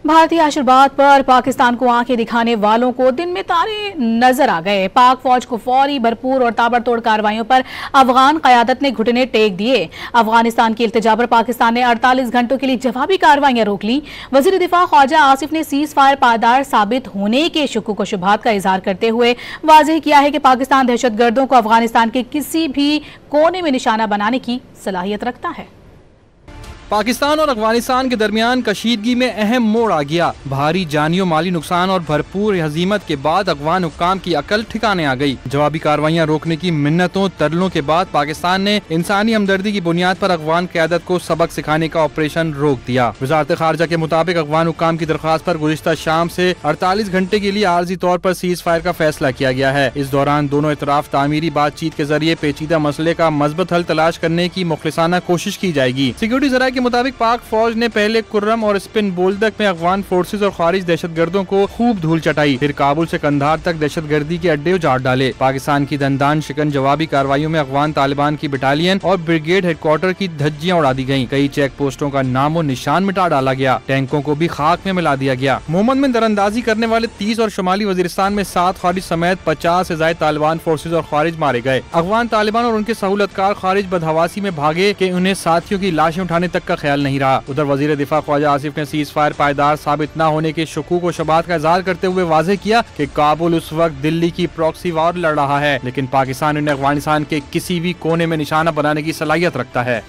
بھارتی آشرواد پر پاکستان کو آنکھیں دکھانے والوں کو دن میں تارے نظر آ گئے۔ پاک فوج کو فوری بھرپور اور تابڑتوڑ کارروائیوں پر افغان قیادت نے گھٹنے ٹیک دیے۔ افغانستان کی التجا پر پاکستان نے 48 گھنٹوں کے لیے جوابی کارروائیاں روک لیں۔ وزیر دفاع خواجہ آصف نے سیز فائر پائیدار ثابت ہونے کے شکوک و شبہات کا اظہار کرتے ہوئے واضح کیا ہے کہ پاکستان دہشت گردوں کو افغانستان کے کسی بھی کونے میں نشانہ بنانے کی صلاحیت رکھتا ہے۔ پاکستان اور افغانستان کے درمیان کشیدگی میں اہم موڑ آ گیا۔ بھاری جانی و مالی نقصان اور بھرپور ہزیمت کے بعد افغان حکام کی عقل ٹھکانے آ گئی۔ جوابی کارروائیاں روکنے کی منتوں ترلوں کے بعد پاکستان نے انسانی ہمدردی کی بنیاد پر افغان قیادت کو سبق سکھانے کا آپریشن روک دیا۔ وزارت خارجہ کے مطابق افغان حکام کی درخواست پر گزشتہ شام سے 48 گھنٹے کے لیے عارضی طور پر سیز فائر کا فیصلہ کیا گیا ہے۔ اس دوران دونوں اطراف تعمیری بات چیت کے ذریعے پیچیدہ مسئلے کا مثبت حل تلاش کرنے کی مخلصانہ کوشش کی جائے گی۔ سیکورٹی ذرائع کے مطابق پاک فوج نے پہلے کرم اور اسپن بولدک میں افغان فورسز اور خارج دہشت گردوں کو خوب دھول چٹائی، پھر کابل سے قندھار تک دہشت گردی کے اڈے اجاڑ ڈالے۔ پاکستان کی دندان شکن جوابی کارروائیوں میں افغان طالبان کی بٹالین اور بریگیڈ ہیڈ کوارٹر کی دھجیاں اڑا دی گئیں۔ کئی چیک پوسٹوں کا نام و نشان مٹا ڈالا گیا، ٹینکوں کو بھی خاک میں ملا دیا گیا۔ مومن میں دراندازی کرنے والے 30 اور شمالی وزیرستان میں 7 خارج سمیت 50 سے زائد طالبان فورسز اور خارج مارے گئے۔ افغان طالبان اور ان کے سہولت کار خارج بدحواسی میں بھاگے کہ انہیں ساتھیوں کی لاشیں اٹھانے تک کا خیال نہیں رہا۔ ادھر وزیر دفاع خواجہ آصف نے سیز فائر پائیدار ثابت نہ ہونے کے شکوک و شبہات کا اظہار کرتے ہوئے واضح کیا کہ کابل اس وقت دلی کی پراکسی وار لڑ رہا ہے، لیکن پاکستان انہیں افغانستان کے کسی بھی کونے میں نشانہ بنانے کی صلاحیت رکھتا ہے۔